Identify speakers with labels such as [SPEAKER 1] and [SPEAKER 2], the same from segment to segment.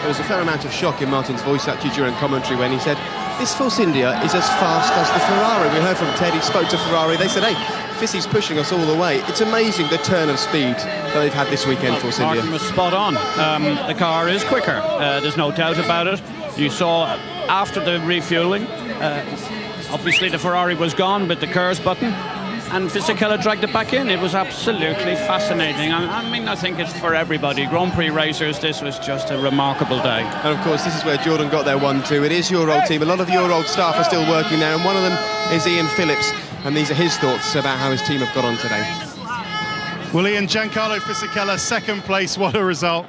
[SPEAKER 1] there was a fair amount of shock in Martin's voice actually during commentary when he said, this Force India is as fast as the Ferrari. We heard from Ted, he spoke to Ferrari, they said, hey, Fissy's pushing us all the way. It's amazing the turn of speed that they've had this weekend, Force India.
[SPEAKER 2] Martin was spot on. The car is quicker, there's no doubt about it. You saw after the refuelling, obviously the Ferrari was gone with the KERS button, and Fisichella dragged it back in. It was absolutely fascinating. I mean, I think it's for everybody. Grand Prix racers, this was just a remarkable day.
[SPEAKER 1] And of course, this is where Jordan got their 1-2. It is your old team. A lot of your old staff are still working there, and one of them is Ian Phillips. And these are his thoughts about how his team have got on today.
[SPEAKER 3] Well, Ian, Giancarlo Fisichella, second place. What a result.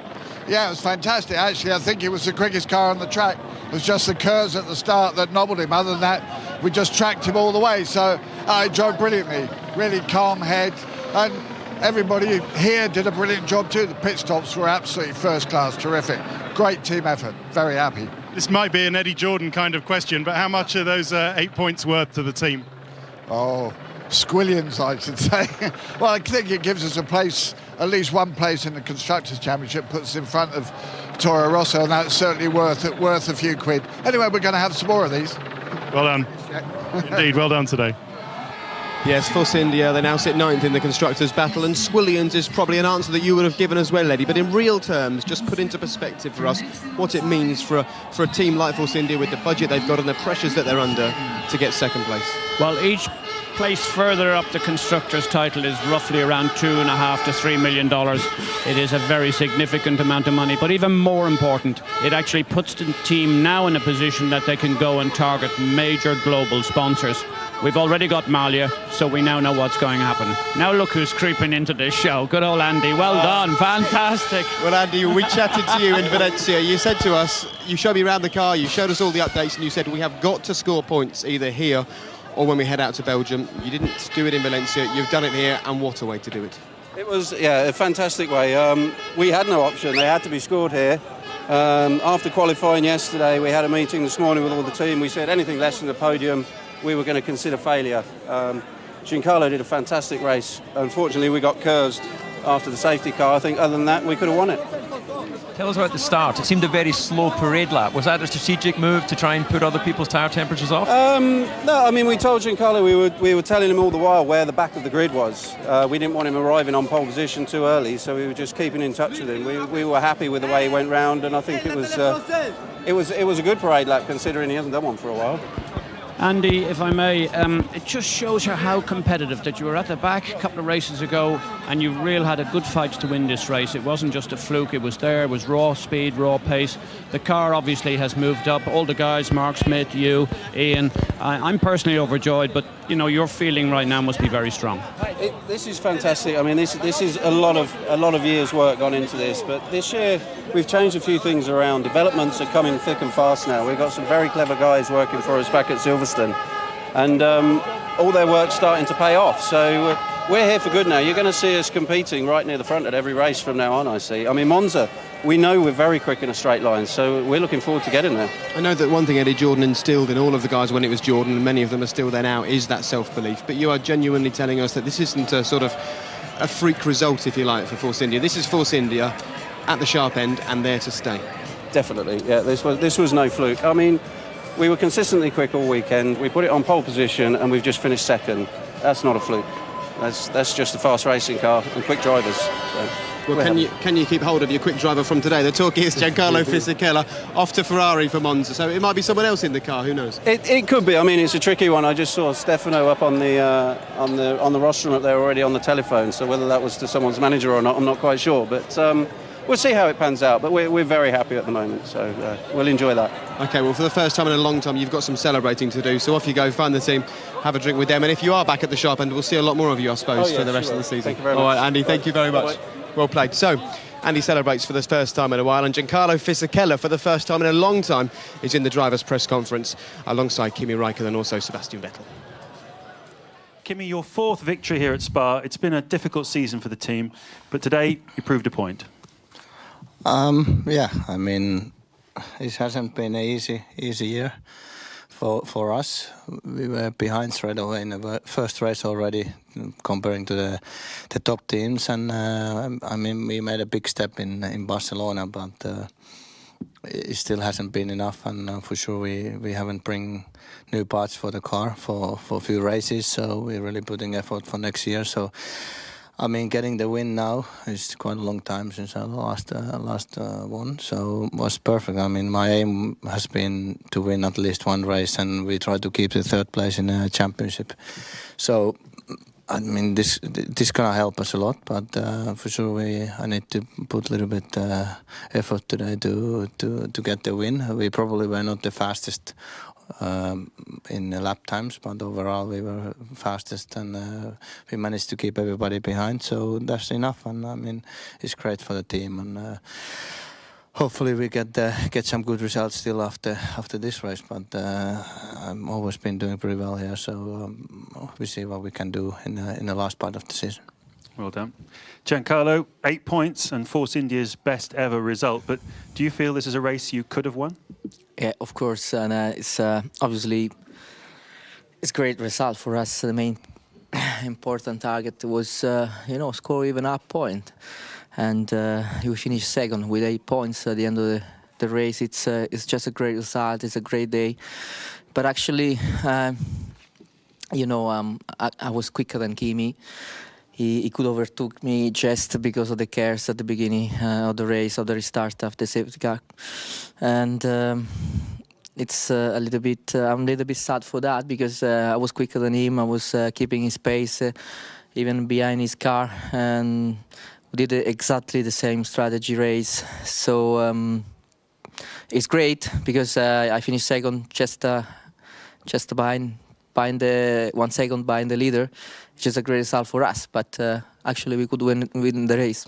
[SPEAKER 4] Yeah, it was fantastic. Actually, I think it was the quickest car on the track. It was just the KERS at the start that nobbled him. Other than that, we just tracked him all the way. So I drove brilliantly. Really calm head. And everybody here did a brilliant job too. The pit stops were absolutely first class, terrific. Great team effort. Very happy.
[SPEAKER 3] This might be an Eddie Jordan kind of question, but how much are those 8 points worth to the team?
[SPEAKER 4] Oh, squillions, I should say. Well, I think it gives us a place, at least one place in the Constructors' Championship, puts us in front of Toro Rosso, and that's certainly worth a few quid. Anyway, we're going to have some more of these.
[SPEAKER 3] Well done. Indeed, well done today.
[SPEAKER 1] Yes, Force India, they now sit 9th in the Constructors' battle, and squillions is probably an answer that you would have given as well, Eddie, but in real terms, just put into perspective for us what it means for a team like Force India with the budget they've got and the pressures that they're under to get second place.
[SPEAKER 2] Well, each place further up the Constructors' title is roughly around $2.5 to $3 million. It is a very significant amount of money, but even more important, it actually puts the team now in a position that they can go and target major global sponsors. We've already got Malia, so we now know what's going to happen. Now look who's creeping into this show. Good old Andy. Well done. Fantastic.
[SPEAKER 1] Well, Andy, we chatted to you in Valencia. You said to us, you showed me around the car, you showed us all the updates, and you said we have got to score points either here or when we head out to Belgium. You didn't do it in Valencia. You've done it here, and what a way to do it.
[SPEAKER 5] It was, yeah, a fantastic way. We had no option. They had to be scored here. After qualifying yesterday, we had a meeting this morning with all the team. We said anything less than the podium, we were going to consider failure. Giancarlo did a fantastic race. Unfortunately, we got KERS'd after the safety car. I think other than that, we could have won it.
[SPEAKER 6] Tell us about the start. It seemed a very slow parade lap. Was that a strategic move to try and put other people's tyre temperatures off?
[SPEAKER 5] No, I mean, we told Giancarlo, we were telling him all the while where the back of the grid was. We didn't want him arriving on pole position too early, so we were just keeping in touch with him. We were happy with the way he went round, and I think it was a good parade lap considering he hasn't done one for a while.
[SPEAKER 2] Andy, if I may, it just shows you how competitive that you were at the back a couple of races ago and you really had a good fight to win this race. It wasn't just a fluke, it was there, it was raw speed, raw pace. The car obviously has moved up. All the guys, Mark Smith, you, Ian, I'm personally overjoyed, but you know, your feeling right now must be very strong.
[SPEAKER 5] This is fantastic. I mean, this is a lot of years' work gone into this, but this year we've changed a few things around. Developments are coming thick and fast now. We've got some very clever guys working for us back at Silverstone, and all their work's starting to pay off. So we're here for good now. You're going to see us competing right near the front at every race from now on, I see. I mean, Monza, we know we're very quick in a straight line, so we're looking forward to getting there.
[SPEAKER 1] I know that one thing Eddie Jordan instilled in all of the guys when it was Jordan, and many of them are still there now, is that self-belief. But you are genuinely telling us that this isn't a sort of a freak result, if you like, for Force India. This is Force India at the sharp end and there to stay.
[SPEAKER 5] Definitely, yeah. This was no fluke. I mean, we were consistently quick all weekend. We put it on pole position and we've just finished second. That's not a fluke. That's just a fast racing car and quick drivers. So.
[SPEAKER 1] Well, can you keep hold of your quick driver from today? The talk is Giancarlo Fisichella off to Ferrari for Monza, so it might be someone else in the car. Who knows?
[SPEAKER 5] It could be. I mean, it's a tricky one. I just saw Stefano up on the rostrum up there already on the telephone. So whether that was to someone's manager or not, I'm not quite sure. But we'll see how it pans out. But we're very happy at the moment, so we'll enjoy that.
[SPEAKER 1] Okay. Well, for the first time in a long time, you've got some celebrating to do. So off you go, find the team, have a drink with them, and if you are back at the sharp end, we'll see a lot more of you, I suppose, for the rest of the season.
[SPEAKER 5] Thank you very much.
[SPEAKER 1] All right, Andy. Thank you very much.
[SPEAKER 5] Bye.
[SPEAKER 1] Well played. So, Andy celebrates for the first time in a while, and Giancarlo Fisichella, for the first time in a long time, is in the drivers' press conference alongside Kimi Räikkönen and also Sebastian Vettel.
[SPEAKER 7] Kimi, your fourth victory here at Spa. It's been a difficult season for the team, but today you proved a point.
[SPEAKER 8] Yeah, I mean, it hasn't been an easy year for us. We were behind straight away in the first race already, comparing to the top teams, and I mean, we made a big step in Barcelona, but it still hasn't been enough, and for sure we haven't bring new parts for the car for a few races, so we're really putting effort for next year. So I mean, getting the win now is quite a long time since I last won, so it was perfect. I mean, my aim has been to win at least one race, and we try to keep the third place in the championship. So I mean, this gonna help us a lot, but for sure I need to put a little bit effort today to get the win. We probably were not the fastest in the lap times, but overall we were fastest, and we managed to keep everybody behind, so that's enough. And I mean, it's great for the team, and hopefully we get some good results still after this race. But I've always been doing pretty well here, so we see what we can do in the last part of the season.
[SPEAKER 7] Well done. Giancarlo, 8 points and Force India's best ever result, but do you feel this is a race you could have won?
[SPEAKER 9] Yeah, of course, and it's obviously it's a great result for us. The main important target was score even up point, and we finished second with 8 points at the end of the race. It's just a great result. It's a great day, but actually, I was quicker than Kimi. He could overtook me just because of the cares at the beginning of the race, of the restart of the safety car, and it's a little bit. I'm a little bit sad for that, because I was quicker than him. I was keeping his pace, even behind his car, and we did exactly the same strategy race. So it's great because I finished second, just behind the 1 second behind the leader, which is a great result for us. But actually, we could win the race.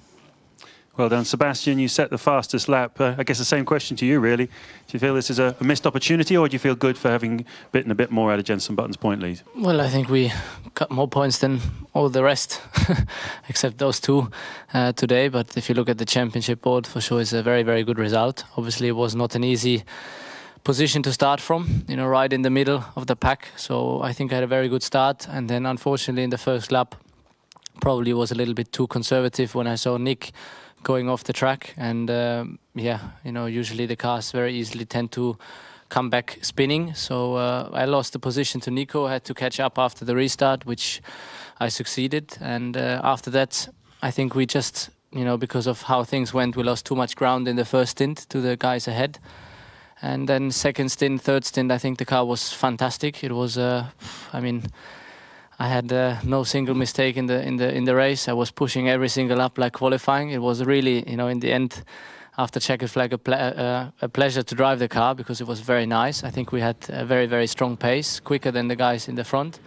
[SPEAKER 7] Well done, Sebastian. You set the fastest lap. I guess the same question to you, really. Do you feel this is a missed opportunity, or do you feel good for having bitten a bit more out of Jenson Button's point lead?
[SPEAKER 10] Well, I think we got more points than all the rest, except those two today. But if you look at the championship board, for sure it's a very, very good result. Obviously, it was not an easy position to start from, right in the middle of the pack. So I think I had a very good start. And then, unfortunately, in the first lap, probably was a little bit too conservative when I saw Nick going off the track, and usually the cars very easily tend to come back spinning, so I lost the position to Nico. I had to catch up after the restart, which I succeeded, and after that I think we just, because of how things went, we lost too much ground in the first stint to the guys ahead, and then second stint, third stint, I think the car was fantastic. It was I had no single mistake in the race. I was pushing every single lap like qualifying. It was really, in the end, after checkered flag, a pleasure to drive the car, because it was very nice. I think we had a very, very strong pace, quicker than the guys in the front.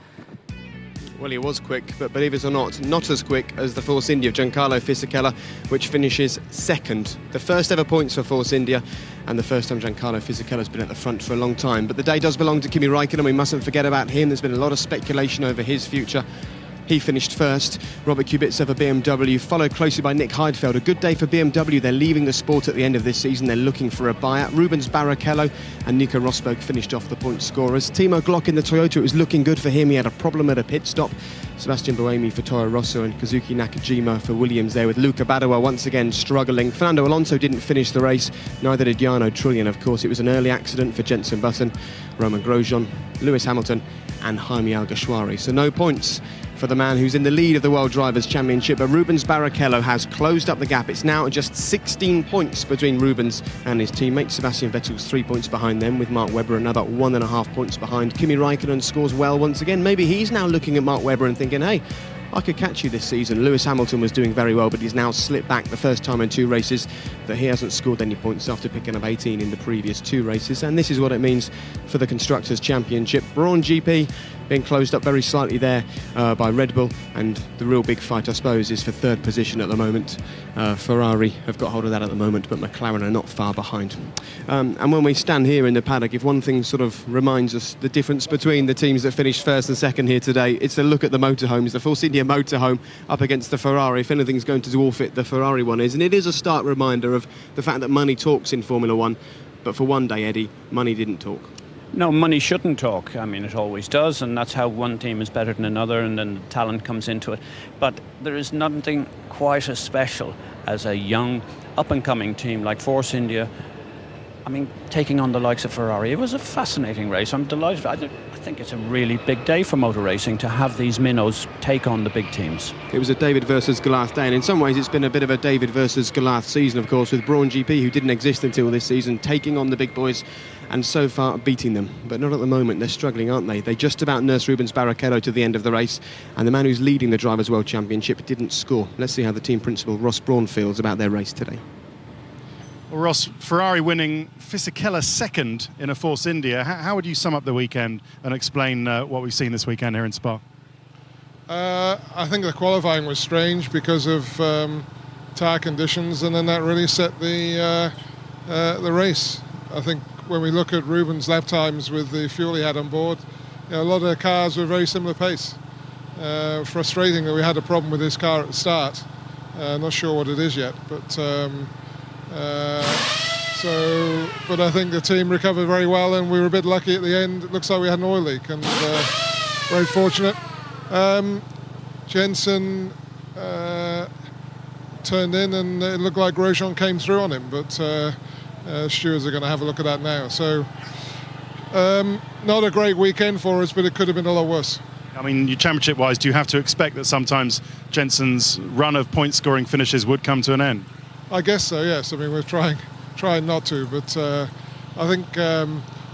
[SPEAKER 1] Well, he was quick, but believe it or not as quick as the Force India of Giancarlo Fisichella, which finishes second. The first ever points for Force India, and the first time Giancarlo Fisichella's been at the front for a long time. But the day does belong to Kimi Räikkönen. We mustn't forget about him. There's been a lot of speculation over his future. He finished first. Robert Kubica for BMW, followed closely by Nick Heidfeld. A good day for BMW. They're leaving the sport at the end of this season. They're looking for a buyout. Rubens Barrichello and Nico Rosberg finished off the point scorers. Timo Glock in the Toyota, it was looking good for him. He had a problem at a pit stop. Sebastian Buemi for Toro Rosso and Kazuki Nakajima for Williams there, with Luca Badoer once again struggling. Fernando Alonso didn't finish the race, neither did Jarno Trullian. Of course, it was an early accident for Jenson Button, Roman Grosjean, Lewis Hamilton and Jaime Alguersuari. So no points for the man who's in the lead of the World Drivers' Championship, but Rubens Barrichello has closed up the gap. It's now just 16 points between Rubens and his teammate. Sebastian Vettel's 3 points behind them, with Mark Webber another 1.5 points behind. Kimi Räikkönen scores well once again. Maybe he's now looking at Mark Webber and thinking, hey, I could catch you this season. Lewis Hamilton was doing very well, but he's now slipped back the first time in 2 races that he hasn't scored any points after picking up 18 in the previous 2 races. And this is what it means for the Constructors' Championship. Brawn GP being closed up very slightly there by Red Bull, and the real big fight, I suppose, is for 3rd position at the moment. Ferrari have got hold of that at the moment, but McLaren are not far behind. And when we stand here in the paddock, if one thing sort of reminds us the difference between the teams that finished 1st and 2nd here today, it's a look at the motorhomes. The Force India motorhome up against the Ferrari. If anything's going to dwarf it, the Ferrari one is. And it is a stark reminder of the fact that money talks in Formula One. But for one day, Eddie, money didn't talk.
[SPEAKER 2] No, money shouldn't talk. I mean, it always does, and that's how one team is better than another, and then the talent comes into it. But there is nothing quite as special as a young, up-and-coming team like Force India, I mean, taking on the likes of Ferrari, it was a fascinating race. I'm delighted. I think it's a really big day for motor racing to have these minnows take on the big teams.
[SPEAKER 1] It was a David versus Goliath day, and in some ways it's been a bit of a David versus Goliath season, of course, with Brawn GP, who didn't exist until this season, taking on the big boys and so far beating them. But not at the moment. They're struggling, aren't they? They just about nursed Rubens Barrichello to the end of the race, and the man who's leading the Drivers' World Championship didn't score. Let's see how the team principal, Ross Brawn, feels about their race today.
[SPEAKER 3] Well, Ross, Ferrari winning, Fisichella second in a Force India. How would you sum up the weekend and explain what we've seen this weekend here in Spa?
[SPEAKER 11] I think the qualifying was strange because of tyre conditions, and then that really set the race. I think when we look at Rubens' lap times with the fuel he had on board, a lot of the cars were very similar pace. Frustrating that we had a problem with this car at the start. Not sure what it is yet, but but I think the team recovered very well, and we were a bit lucky at the end. It looks like we had an oil leak, and very fortunate. Jensen turned in, and it looked like Grosjean came through on him, but stewards are going to have a look at that now. So not a great weekend for us, but it could have been a lot worse.
[SPEAKER 3] I mean, championship-wise, do you have to expect that sometimes Jensen's run of point-scoring finishes would come to an end?
[SPEAKER 11] I guess so, yes. I mean, we're trying not to, but I think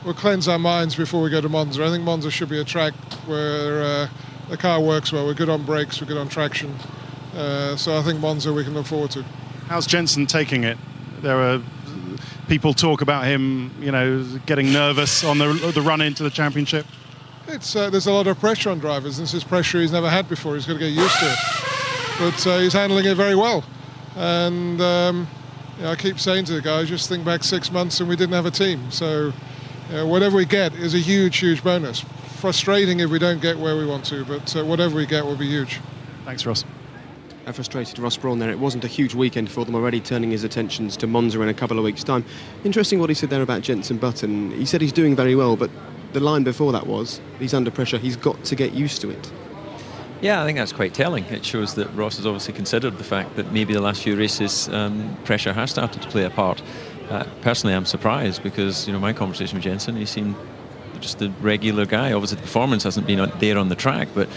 [SPEAKER 11] we'll cleanse our minds before we go to Monza. I think Monza should be a track where the car works well. We're good on brakes, we're good on traction. So I think Monza we can look forward to.
[SPEAKER 3] How's Jensen taking it? There are people talk about him, getting nervous on the run into the championship.
[SPEAKER 11] There's a lot of pressure on drivers. This is pressure he's never had before. He's got to get used to it. But he's handling it very well. And I keep saying to the guys, just think back 6 months and we didn't have a team. So whatever we get is a huge, huge bonus. Frustrating if we don't get where we want to, but whatever we get will be huge.
[SPEAKER 3] Thanks, Ross.
[SPEAKER 1] A frustrated Ross Brawn there. It wasn't a huge weekend for them, already turning his attentions to Monza in a couple of weeks' time. Interesting what he said there about Jenson Button. He said he's doing very well, but the line before that was, he's under pressure, he's got to get used to it.
[SPEAKER 6] Yeah, I think that's quite telling. It shows that Ross has obviously considered the fact that maybe the last few races pressure has started to play a part. Personally, I'm surprised because, my conversation with Jenson, he seemed just a regular guy. Obviously, the performance hasn't been there on the track, but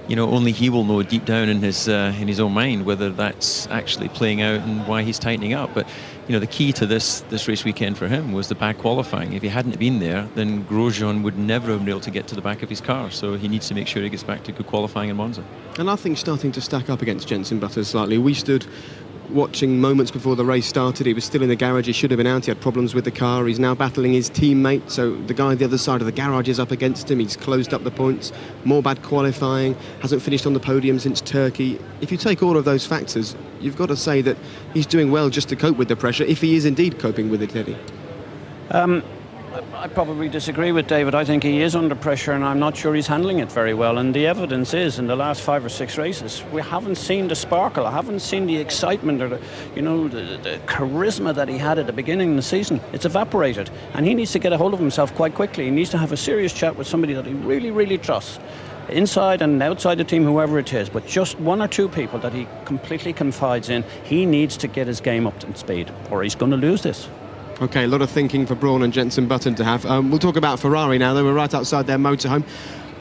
[SPEAKER 6] only he will know deep down in his own mind whether that's actually playing out and why he's tightening up. But the key to this race weekend for him was the bad qualifying. If he hadn't been there, then Grosjean would never have been able to get to the back of his car. So he needs to make sure he gets back to good qualifying in Monza.
[SPEAKER 1] And I think starting to stack up against Jenson Button slightly. We stood watching moments before the race started. He was still in the garage. He should have been out. He had problems with the car. He's now battling his teammate. So the guy on the other side of the garage is up against him. He's closed up the points. More bad qualifying. Hasn't finished on the podium since Turkey. If you take all of those factors, you've got to say that he's doing well just to cope with the pressure, if he is indeed coping with it, Eddie.
[SPEAKER 2] I probably disagree with David. I think he is under pressure, and I'm not sure he's handling it very well. And the evidence is, in the last 5 or 6 races, we haven't seen the sparkle. I haven't seen the excitement or the charisma that he had at the beginning of the season. It's evaporated, and he needs to get a hold of himself quite quickly. He needs to have a serious chat with somebody that he really, really trusts, inside and outside the team, whoever it is, but just 1 or 2 people that he completely confides in. He needs to get his game up to speed, or he's going to lose this.
[SPEAKER 1] OK, a lot of thinking for Brawn and Jenson Button to have. We'll talk about Ferrari now. They were right outside their motorhome.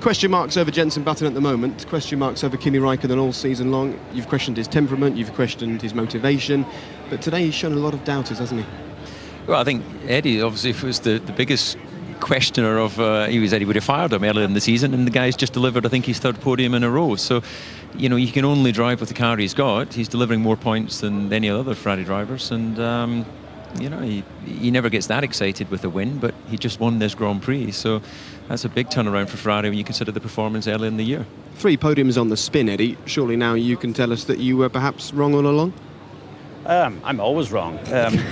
[SPEAKER 1] Question marks over Jenson Button at the moment. Question marks over Kimi Raikkonen all season long. You've questioned his temperament. You've questioned his motivation. But today he's shown a lot of doubters, hasn't he?
[SPEAKER 6] Well, I think Eddie obviously was the biggest questioner of... he said he would have fired him earlier in the season, and the guy's just delivered, I think, his 3rd podium in a row. So, you can only drive with the car he's got. He's delivering more points than any other Ferrari drivers, and... he never gets that excited with a win, but he just won this Grand Prix, so that's a big turnaround for Ferrari when you consider the performance early in the year.
[SPEAKER 1] 3 podiums on the spin, Eddie. Surely now you can tell us that you were perhaps wrong all along?
[SPEAKER 2] I'm always wrong,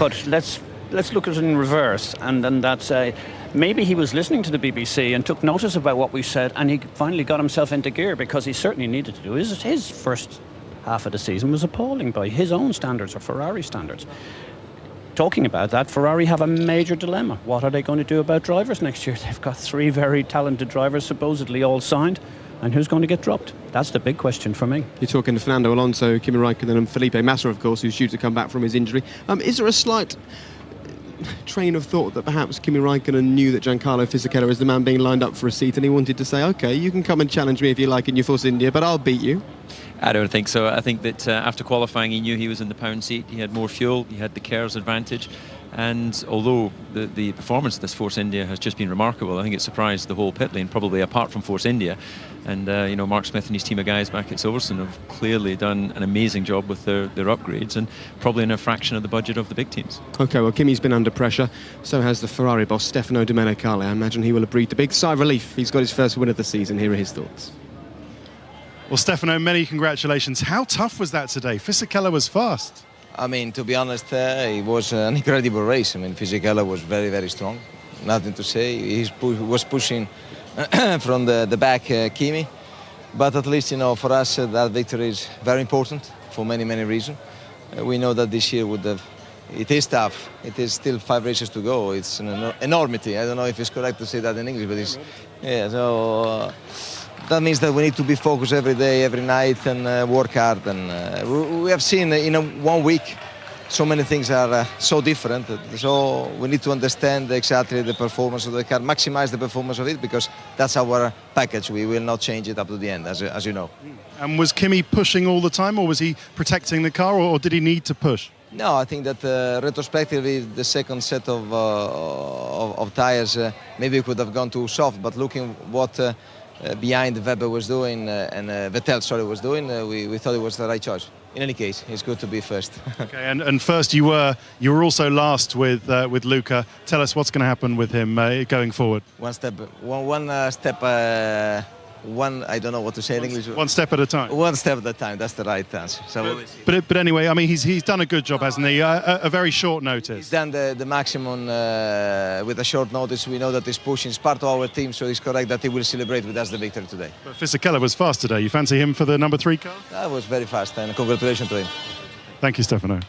[SPEAKER 2] but let's look at it in reverse, and then that's maybe he was listening to the BBC and took notice about what we said, and he finally got himself into gear, because he certainly needed to do his first half of the season was appalling by his own standards or Ferrari standards. Talking about that, Ferrari have a major dilemma. What are they going to do about drivers next year? They've got 3 very talented drivers supposedly all signed, and who's going to get dropped? That's the big question for me.
[SPEAKER 1] You're talking to Fernando Alonso, Kimi Raikkonen and Felipe Massa, of course, who's due to come back from his injury. Is there a slight train of thought that perhaps Kimi Raikkonen knew that Giancarlo Fisichella was the man being lined up for a seat, and he wanted to say, OK, you can come and challenge me if you like in your Force India, but I'll beat you?
[SPEAKER 6] I don't think so. I think that after qualifying, he knew he was in the pound seat. He had more fuel. He had the Kerr's advantage. And although the performance of this Force India has just been remarkable, I think it surprised the whole pit lane, probably apart from Force India. And, Mark Smith and his team of guys back at Silverstone have clearly done an amazing job with their upgrades, and probably in a fraction of the budget of the big teams. OK, well, Kimi's been under pressure. So has the Ferrari boss, Stefano Domenicali. I imagine he will have breathed a big sigh of relief. He's got his first win of the season. Here are his thoughts.
[SPEAKER 3] Well, Stefano, many congratulations. How tough was that today? Fisichella was fast.
[SPEAKER 12] I mean, to be honest, it was an incredible race. I mean, Fisichella was very, very strong. Nothing to say. He was pushing from the back, Kimi. But at least, for us, that victory is very important for many, many reasons. We know that this year it is tough. It is still 5 races to go. It's an enormity. I don't know if it's correct to say that in English, but it's, so that means that we need to be focused every day, every night, and work hard. And we have seen in 1 week so many things are so different. So we need to understand exactly the performance of the car, maximize the performance of it, because that's our package. We will not change it up to the end, as you know.
[SPEAKER 3] And was Kimi pushing all the time, or was he protecting the car, or did he need to push?
[SPEAKER 12] No, I think that retrospectively, the second set of tyres maybe could have gone too soft. But looking what behind Webber was doing and Vettel, was doing, we thought it was the right choice. In any case, it's good to be first.
[SPEAKER 3] Okay, and first you were also last with Luca. Tell us what's going to happen with him going forward.
[SPEAKER 12] One step. I don't know what to say in English.
[SPEAKER 3] One step at a time.
[SPEAKER 12] One step at a time. That's the right answer. So,
[SPEAKER 3] but anyway, I mean, he's done a good job, hasn't he? A very short notice.
[SPEAKER 12] He's done the maximum with a short notice. We know that he's pushing. It's part of our team, so it's correct that he will celebrate with us the victory today.
[SPEAKER 3] But Fisichella was fast today. You fancy him for the number 3 car?
[SPEAKER 12] That was very fast, and congratulations to him.
[SPEAKER 3] Thank you, Stefano.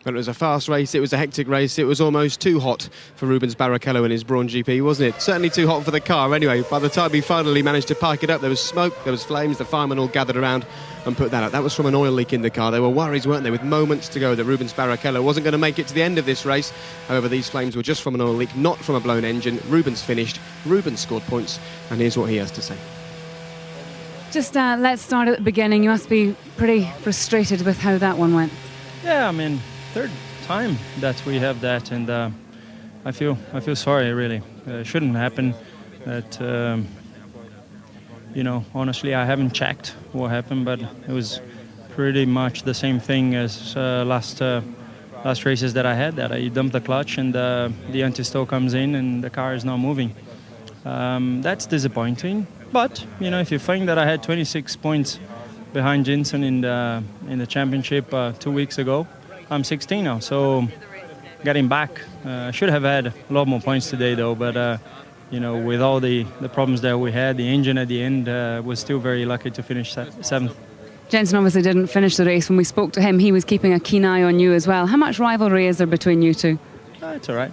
[SPEAKER 1] Well, it was a fast race, it was a hectic race, it was almost too hot for Rubens Barrichello in his Brawn GP, wasn't it? Certainly too hot for the car. Anyway, by the time he finally managed to park it up, there was smoke, there was flames, the firemen all gathered around and put that out. That was from an oil leak in the car. There were worries, weren't there, with moments to go that Rubens Barrichello wasn't going to make it to the end of this race. However, these flames were just from an oil leak, not from a blown engine. Rubens finished, Rubens scored points, and here's what he has to say.
[SPEAKER 13] Just let's start at the beginning. You must be pretty frustrated with how that one went.
[SPEAKER 14] Yeah, I mean, third time that we have that, and I feel sorry, really. It shouldn't happen. That honestly, I haven't checked what happened, but it was pretty much the same thing as last races that I had. That I dumped the clutch and the anti-stow comes in and the car is not moving. That's disappointing. But if you think that I had 26 points behind Jenson in the championship 2 weeks ago, I'm 16 now, so getting back. I should have had a lot more points today, though, but with all the problems that we had, the engine at the end was still very lucky to finish 7th.
[SPEAKER 13] Jenson obviously didn't finish the race. When we spoke to him, he was keeping a keen eye on you as well. How much rivalry is there between you two?
[SPEAKER 14] It's all right.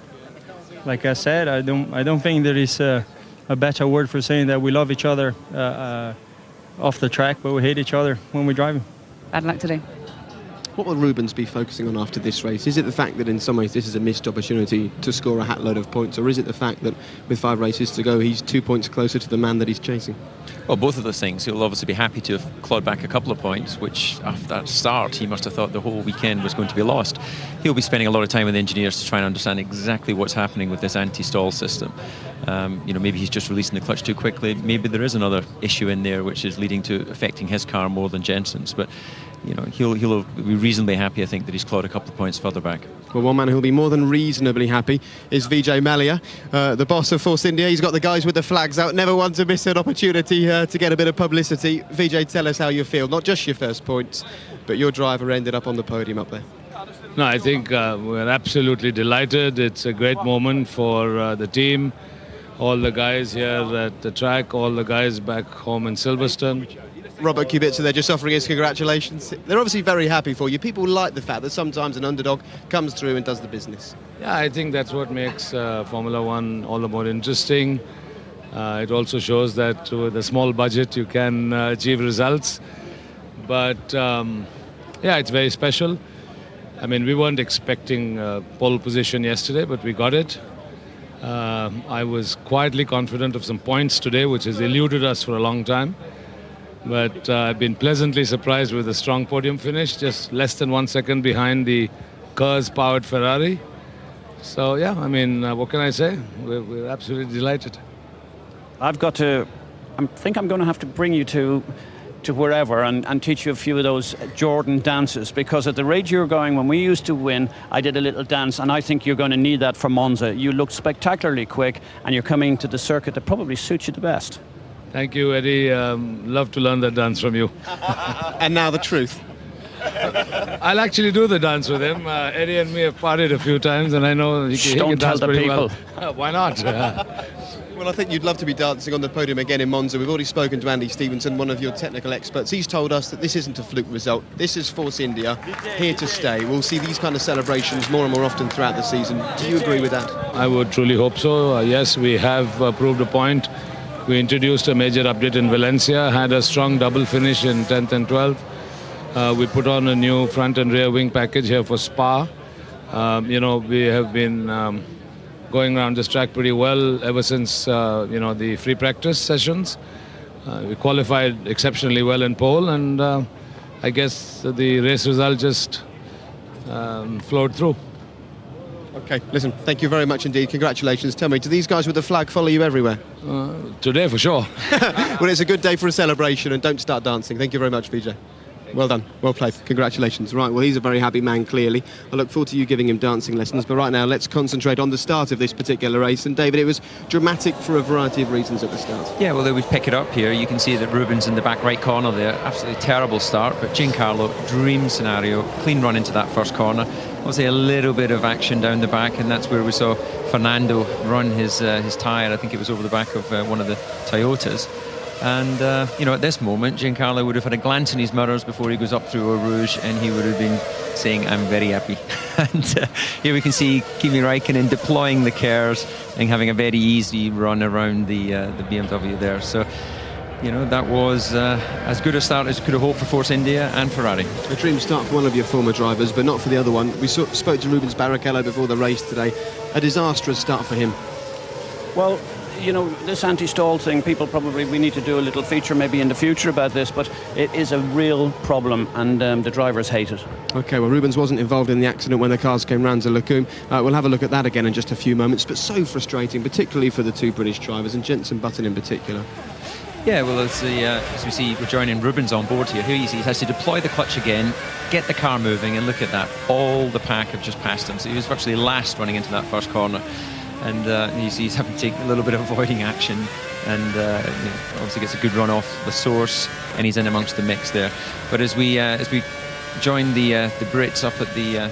[SPEAKER 14] Like I said, I don't think there is a better word for saying that we love each other off the track, but we hate each other when we're driving.
[SPEAKER 13] Bad luck today.
[SPEAKER 1] What will Rubens be focusing on after this race? Is it the fact that in some ways this is a missed opportunity to score a hatload of points, or is it the fact that with 5 races to go he's 2 points closer to the man that he's chasing?
[SPEAKER 6] Well, both of those things. He'll obviously be happy to have clawed back a couple of points, which after that start he must have thought the whole weekend was going to be lost. He'll be spending a lot of time with engineers to try and understand exactly what's happening with this anti-stall system. Maybe he's just releasing the clutch too quickly. Maybe there is another issue in there which is leading to affecting his car more than Jenson's. But he'll be reasonably happy, I think, that he's clawed a couple of points further back.
[SPEAKER 1] Well, one man who'll be more than reasonably happy is Vijay Mallya, the boss of Force India. He's got the guys with the flags out, never one to miss an opportunity to get a bit of publicity. Vijay, tell us how you feel, not just your first points, but your driver ended up on the podium up there.
[SPEAKER 15] No, I think we're absolutely delighted. It's a great moment for the team, all the guys here at the track, all the guys back home in Silverstone.
[SPEAKER 1] Robert Kubica, they're just offering his congratulations. They're obviously very happy for you. People like the fact that sometimes an underdog comes through and does the business.
[SPEAKER 15] Yeah, I think that's what makes Formula One all the more interesting. It also shows that with a small budget you can achieve results. But yeah, it's very special. I mean, we weren't expecting pole position yesterday, but we got it. I was quietly confident of some points today, which has eluded us for a long time. But I've been pleasantly surprised with a strong podium finish, just less than 1 second behind the Kurz-powered Ferrari. So, yeah, I mean, what can I say? We're absolutely delighted.
[SPEAKER 2] I think I'm going to have to bring you to wherever and teach you a few of those Jordan dances, because at the rate you're going, when we used to win, I did a little dance, and I think you're going to need that for Monza. You look spectacularly quick, and you're coming to the circuit that probably suits you the best.
[SPEAKER 15] Thank you, Eddie. Love to learn that dance from you.
[SPEAKER 1] And now the truth.
[SPEAKER 15] I'll actually do the dance with him. Eddie and me have partied a few times, and I know he can dance pretty well. Why not?
[SPEAKER 1] Well, I think you'd love to be dancing on the podium again in Monza. We've already spoken to Andy Stevenson, one of your technical experts. He's told us that this isn't a fluke result. This is Force India, here to stay. We'll see these kind of celebrations more and more often throughout the season. Do you agree with that?
[SPEAKER 15] I would truly hope so. Yes, we have proved a point. We introduced a major update in Valencia, had a strong double finish in 10th and 12th. We put on a new front and rear wing package here for Spa. We have been going around this track pretty well ever since the free practice sessions. We qualified exceptionally well in pole, and I guess the race result just flowed through.
[SPEAKER 1] Okay, listen, thank you very much indeed. Congratulations. Tell me, do these guys with the flag follow you everywhere?
[SPEAKER 15] Today, for sure.
[SPEAKER 1] Well, it's a good day for a celebration, and don't start dancing. Thank you very much, Vijay. Well done, well played, congratulations. Right, well, he's a very happy man, clearly. I look forward to you giving him dancing lessons, but right now let's concentrate on the start of this particular race. And David, it was dramatic for a variety of reasons at the start.
[SPEAKER 6] Yeah, well, we pick it up here. You can see that Rubens in the back right corner there, absolutely terrible start, but Giancarlo, dream scenario, clean run into that first corner. Obviously a little bit of action down the back, and that's where we saw Fernando run his tyre. I think it was over the back of one of the Toyotas. And, at this moment, Giancarlo would have had a glance in his mirrors before he goes up through Eau Rouge, and he would have been saying, I'm very happy. And here we can see Kimi Räikkönen deploying the KERS and having a very easy run around the BMW there. So, that was as good a start as you could have hoped for Force India and Ferrari.
[SPEAKER 1] A dream start for one of your former drivers, but not for the other one. We spoke to Rubens Barrichello before the race today. A disastrous start for him.
[SPEAKER 2] Well, this anti-stall thing, we need to do a little feature maybe in the future about this, but it is a real problem, and the drivers hate it.
[SPEAKER 1] OK, well, Rubens wasn't involved in the accident when the cars came round to Lecumbe. We'll have a look at that again in just a few moments, but so frustrating, particularly for the two British drivers, and Jenson Button in particular.
[SPEAKER 6] Yeah, well, as we see, we're joining Rubens on board here. Here you see he has to deploy the clutch again, get the car moving, and look at that. All the pack have just passed him, so he was virtually last running into that first corner. And you see he's having to take a little bit of avoiding action, and obviously gets a good run off the source, and he's in amongst the mix there. But as we join the Brits up at the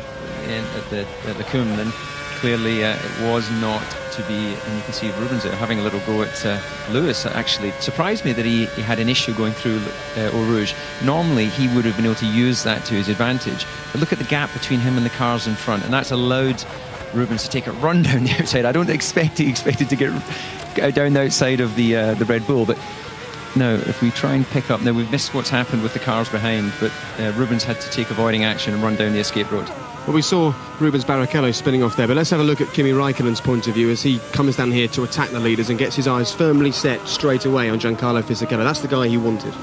[SPEAKER 6] Lecumbe, then clearly it was not to be. And you can see Rubens there having a little go at Lewis. Actually surprised me that he had an issue going through Eau Rouge. Normally he would have been able to use that to his advantage, but look at the gap between him and the cars in front, and that's allowed Rubens to take a run down the outside. I don't expect he expected to get down the outside of the Red Bull, but no, if we try and pick up, now we've missed what's happened with the cars behind, but Rubens had to take avoiding action and run down the escape road.
[SPEAKER 1] Well, we saw Rubens Barrichello spinning off there, but let's have a look at Kimi Räikkönen's point of view as he comes down here to attack the leaders and gets his eyes firmly set straight away on Giancarlo Fisichella. That's the guy he wanted.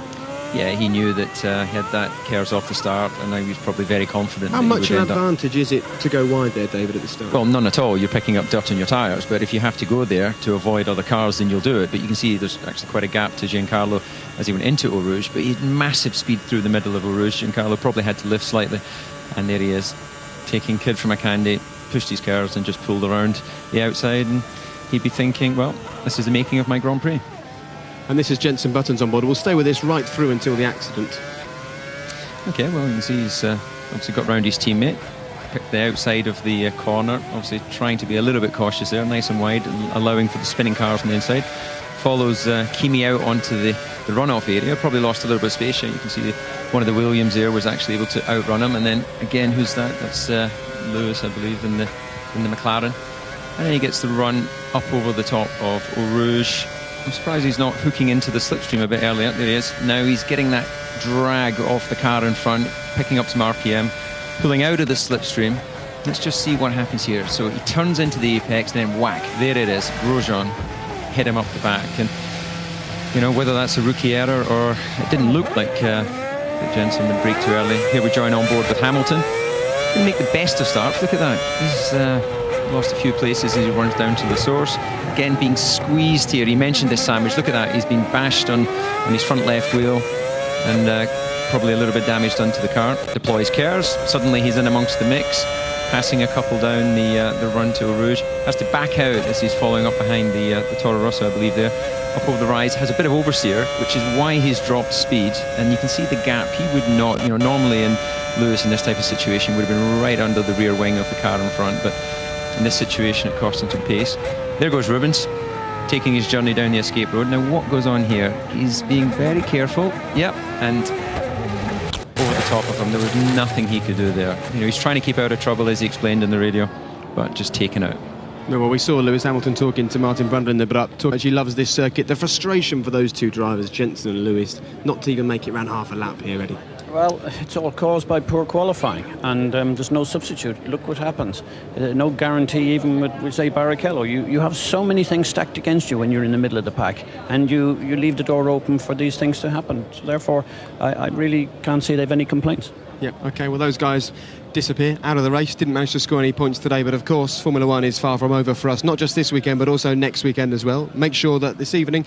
[SPEAKER 6] Yeah, he knew that he had that KERS off the start, and he was probably very confident.
[SPEAKER 1] How much an advantage is it to go wide there, David, at the start?
[SPEAKER 6] Well, none at all. You're picking up dirt on your tyres, but if you have to go there to avoid other cars, then you'll do it. But you can see there's actually quite a gap to Giancarlo as he went into Eau Rouge, but he had massive speed through the middle of Eau Rouge. Giancarlo probably had to lift slightly, and there he is, taking Kid from a candy, pushed his KERS and just pulled around the outside, and he'd be thinking, well, this is the making of my Grand Prix.
[SPEAKER 1] And this is Jenson Button's on board. We'll stay with this right through until the accident.
[SPEAKER 6] OK, well, you can see he's obviously got round his teammate, picked the outside of the corner, obviously trying to be a little bit cautious there, nice and wide, and allowing for the spinning cars on the inside. Follows Kimi out onto the runoff area, probably lost a little bit of space here. You can see one of the Williams there was actually able to outrun him, and then again, who's that? That's Lewis, I believe, in the McLaren. And then he gets the run up over the top of Eau Rouge. I'm surprised he's not hooking into the slipstream a bit earlier. There he is. Now he's getting that drag off the car in front, picking up some RPM. pulling out of the slipstream. Let's just see what happens here. So he turns into the apex, then whack, there it is. Grosjean hit him up the back. And, you know, whether that's a rookie error or it didn't look like that Jensen would brake too early. Here we join on board with Hamilton. Didn't make the best of starts, look at that. He's lost a few places as he runs down to the source. Again, being squeezed here. He mentioned this sandwich, look at that. He's been bashed on his front left wheel and probably a little bit damage done to the car. Deploys Kers, suddenly he's in amongst the mix, passing a couple down the run to Eau Rouge. Has to back out as he's following up behind the Toro Rosso, I believe there. Up over the rise, has a bit of oversteer, which is why he's dropped speed. And you can see the gap. He would not, you know, normally in Lewis in this type of situation would have been right under the rear wing of the car in front, but in this situation it cost him some pace. There goes Rubens, taking his journey down the escape road. Now what goes on here? He's being very careful. Yep, and over the top of him. There was nothing he could do there. You know, he's trying to keep out of trouble, as he explained in the radio, but just taken out.
[SPEAKER 1] Well, we saw Lewis Hamilton talking to Martin Brundle in the Brut. He loves this circuit. The frustration for those two drivers, Jensen and Lewis, not to even make it around half a lap here, Eddie.
[SPEAKER 2] Well, it's all caused by poor qualifying, and there's no substitute. Look what happens. No guarantee even with say, Barrichello. You have so many things stacked against you when you're in the middle of the pack, and you leave the door open for these things to happen. So therefore, I really can't say they've any complaints.
[SPEAKER 1] Yeah, OK, well, those guys disappear out of the race. Didn't manage to score any points today, but of course, Formula One is far from over for us, not just this weekend, but also next weekend as well. Make sure that this evening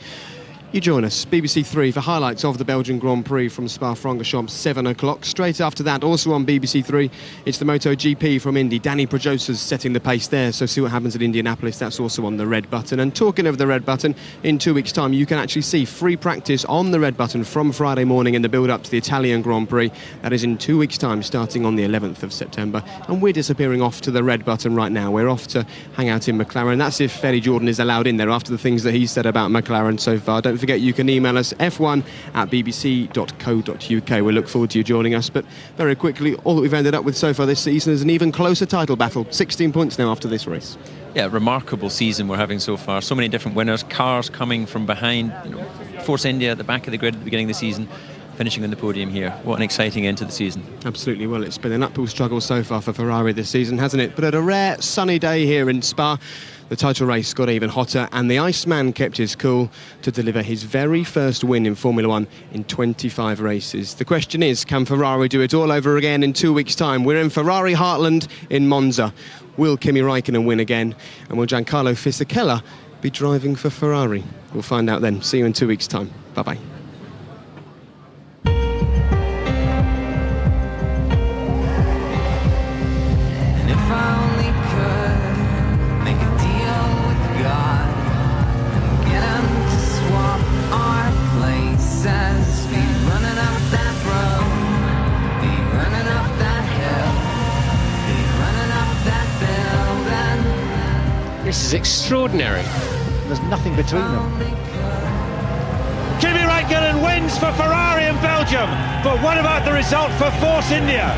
[SPEAKER 1] you join us, BBC 3, for highlights of the Belgian Grand Prix from Spa-Francorchamps, 7 o'clock. Straight after that, also on BBC 3, it's the MotoGP from Indy. Danny Pedrosa's setting the pace there, so see what happens at Indianapolis. That's also on the red button. And talking of the red button, in 2 weeks' time, you can actually see free practice on the red button from Friday morning in the build-up to the Italian Grand Prix. That is in 2 weeks' time, starting on the 11th of September. And we're disappearing off to the red button right now. We're off to hang out in McLaren. That's if Eddie Jordan is allowed in there after the things that he's said about McLaren so far. Don't forget, you can email us f1@bbc.co.uk. We look forward to you joining us. But very quickly, all that we've ended up with so far this season is an even closer title battle. 16 points now after this race.
[SPEAKER 6] Yeah, remarkable season we're having so far. So many different winners, cars coming from behind. You know, Force India at the back of the grid at the beginning of the season, finishing on the podium here. What an exciting end to the season.
[SPEAKER 1] Absolutely. Well, it's been an uphill struggle so far for Ferrari this season, hasn't it? But at a rare sunny day here in Spa, the title race got even hotter, and the Iceman kept his cool to deliver his very first win in Formula One in 25 races. The question is, can Ferrari do it all over again in 2 weeks' time? We're in Ferrari Heartland in Monza. Will Kimi Räikkönen win again? And will Giancarlo Fisichella be driving for Ferrari? We'll find out then. See you in 2 weeks' time. Bye-bye.
[SPEAKER 16] This is extraordinary. There's nothing between them.
[SPEAKER 17] Kimi Räikkönen wins for Ferrari in Belgium, but what about the result for Force India?